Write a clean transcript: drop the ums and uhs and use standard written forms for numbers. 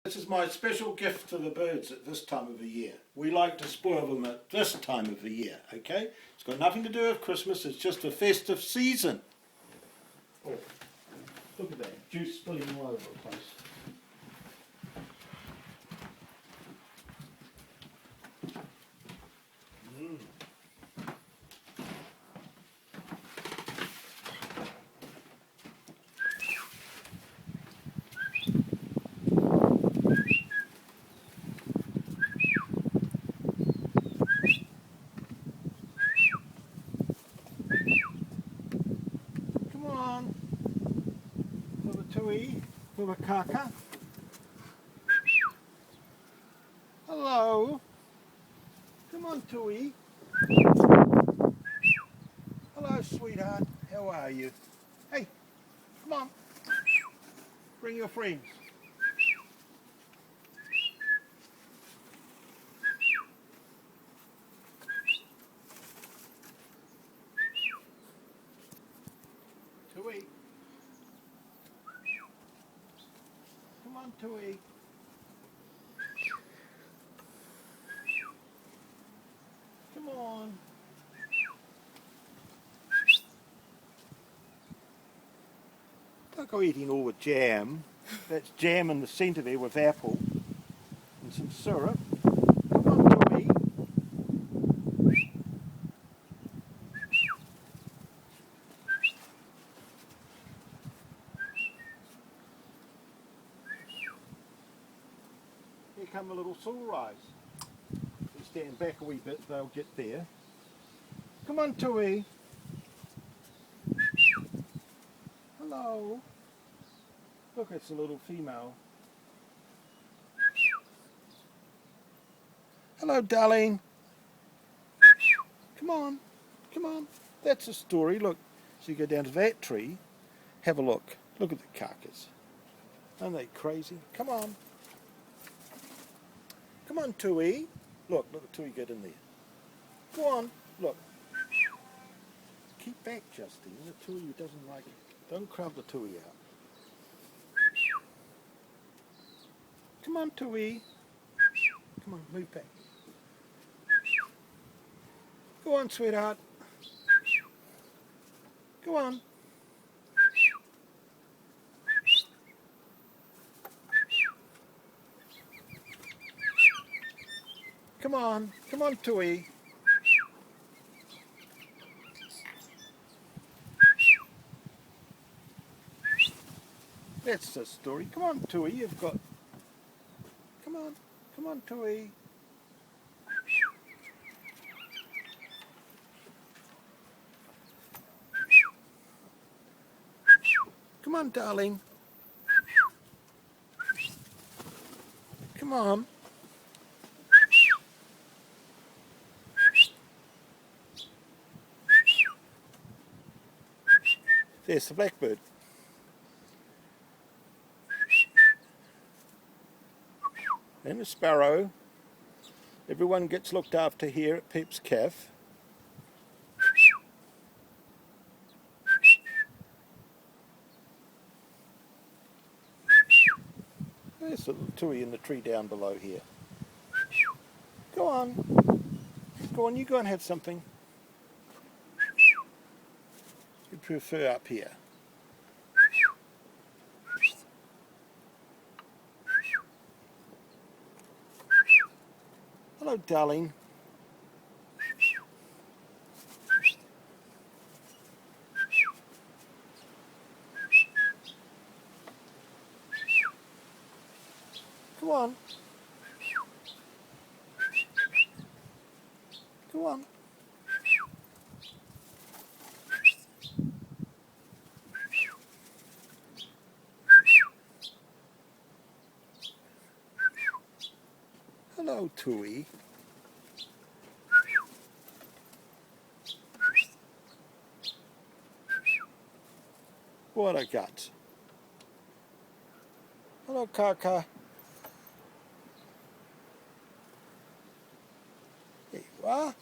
This is my special gift to the birds at this time of the year. We like to spoil them at this time of the year, okay? It's got nothing to do with Christmas, it's just a festive season. Oh, look at that, juice spilling all over the place. Come on, little tui, little kaka. Hello. Come on, tui. Hello, sweetheart. How are you? Hey, come on. Bring your friends. Tui. Come on, Tui. Come on. Don't go eating all the jam. That's jam in the centre there with apple and some syrup. Come on, Tui. Here come a little sunrise. You stand back a wee bit, they'll get there. Come on, Tui. Hello. Look, it's a little female. Hello, darling. Come on. Come on. That's a story. Look, so you go down to that tree, have a look. Look at the carcass. Aren't they crazy? Come on. Come on, Tui. Look at Tui get in there. Go on. Look. Keep back, Justine. The Tui doesn't like it. Don't crowd the Tui out. Come on, Tui. Come on, move back. Go on, sweetheart. Go on. Come on. Come on, Tui. That's the story. Come on, Tui. You've got... Come on. Come on, Tui. Come on, darling. Come on. There's the blackbird. And a sparrow. Everyone gets looked after here at Pepp's Cafe. There's a little tui in the tree down below here. Go on. Go on, you go and have something. You prefer up here. Hello, darling. Go on. Go on. Hello, Tui. What a gut. Hello, Kaka. There you are.